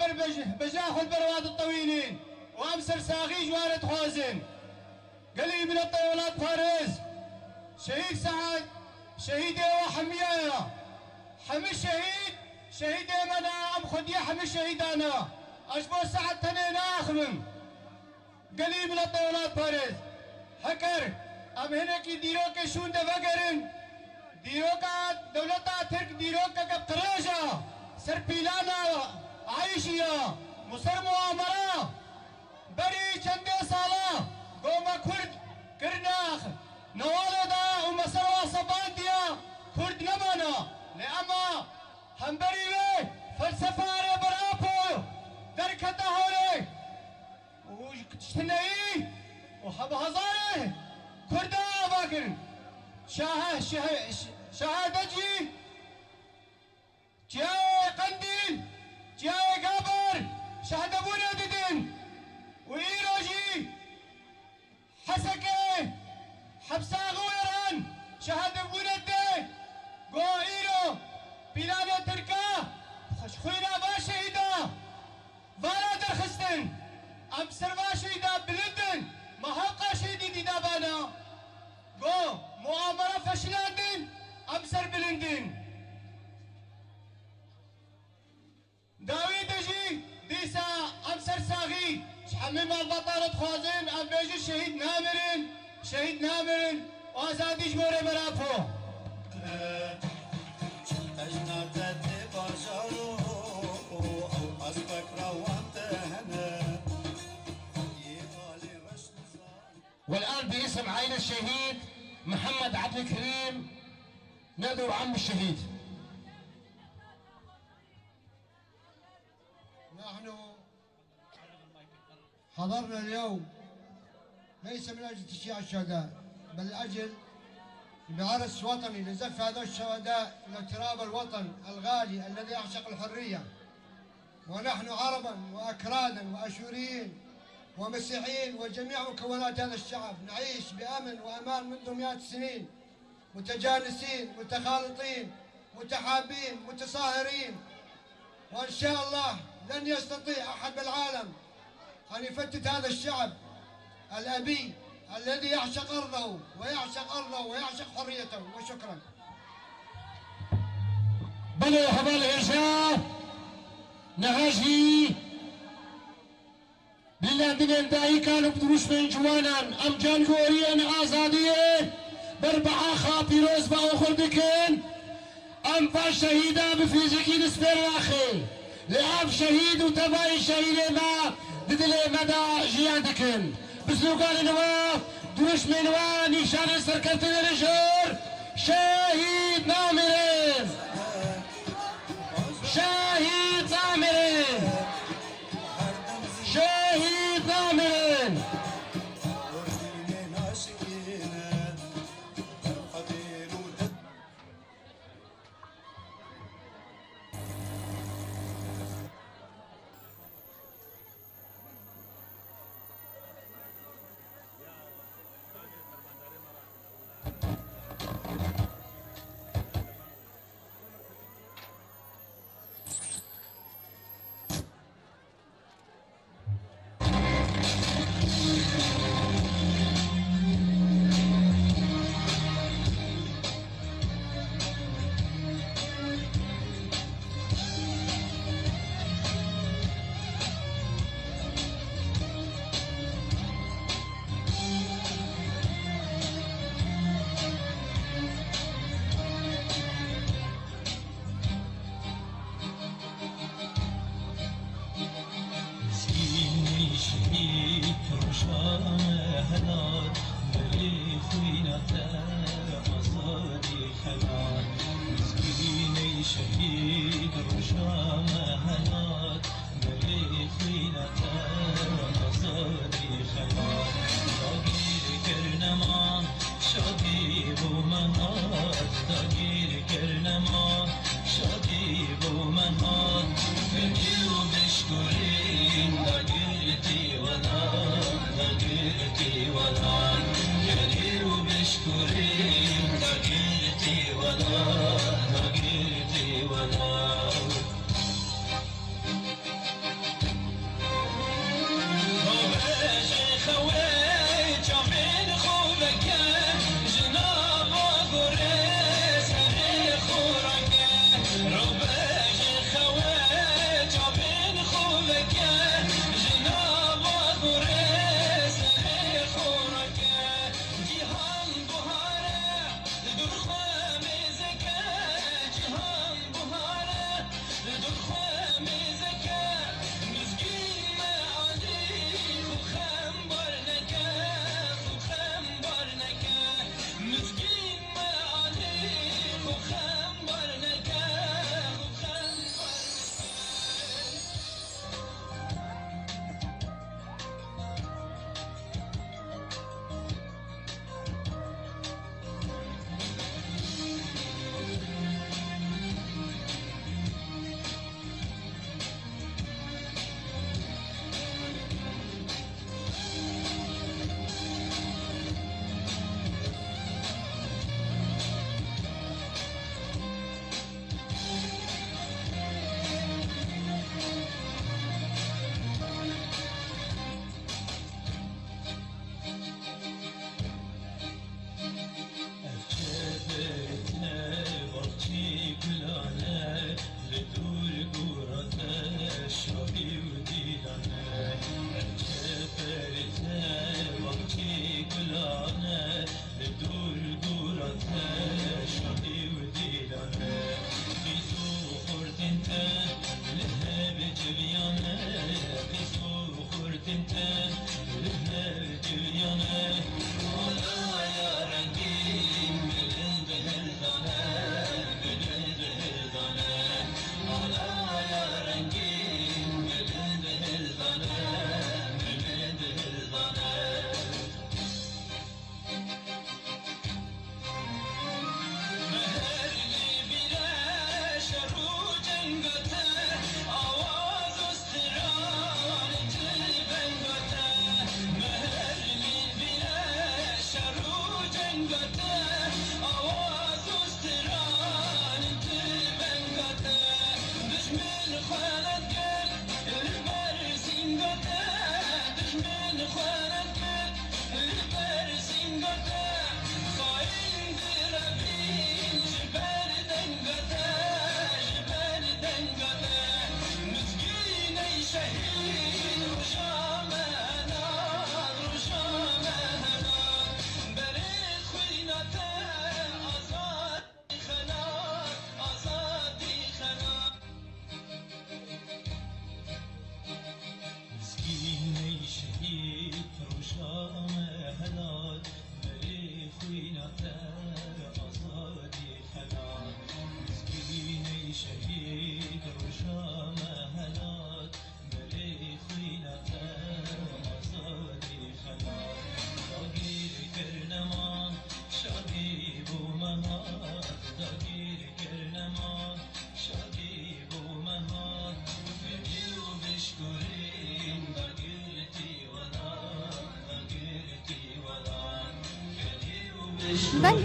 بجاخ البرواد الطويلين وام سرساغي جوارة خوزن قلي من الطيولات فارس شهيد سعد شهيدي وحمية حمي الشهيد شهيدي منا ام خدية حمي الشهيد انا اشبو سعد تنين اخمم قلي من الطيولات فارس حكر ام هناك ديروك شون دفقرن ديروكا دولتا ترك ديروكا كبتراجا سر بيلانا عايشيا مصر مؤامرة بري چندے سالا قوما كرد كرناخ نوالدا ومسروا صبان ديا كرد نمانا لأما هم بري وي فلسفة برابو دركتا هولي وشتنائي وحب هزاره كردا باكر شهادتي جاي قنديل جاي قبر شهدبونا ددن وإيروجي حسكي حبسا غويران شهدبونا دي قو إيرو بلانا تركا خوينا باشيدا فانا درخستن أمسر باشيدا بلندن ما هبقى شيدي دي دابانا قو مؤامرة فشلاندن أمسر بلندن داوي دجي ديسا أمسر ساغي شحمم البطالة خوازن أم بيجي شهيد نامرن وازادي جموري برابو والآن باسم عائلة الشهيد محمد عبد الكريم ندعو عم الشهيد. نحن حضرنا اليوم ليس من أجل تشييع الشهداء بل لأجل بعرس وطني لزف هذول الشهداء لاغتراب الوطن الغالي الذي يعشق الحرية. ونحن عربا وأكرادا وأشوريين ومسيحيين وجميع مكونات هذا الشعب نعيش بأمن وأمان منذ مئات السنين، متجانسين متخالطين متحابين متصاهرين، وإن شاء الله لن يستطيع أحد بالعالم أن يفتت هذا الشعب الأبي الذي يعشق أرضه ويعشق حريته. وشكرا. بلو حبال إرشاد نهاجي بلادن داي كانوا بدروش من جوانا أم جان غوريان آزادية بربعة خابيروز بأخر بكين أم فالشهيدة بفيزيكي نسبير واخي لأب شهيد وتباي شهيدة ما بدلي مدى جيان دكين بسلو قال نواف دروش من واني شان سرکردن رجور شهید نامرز شهید نامرز شهید نامرز Ben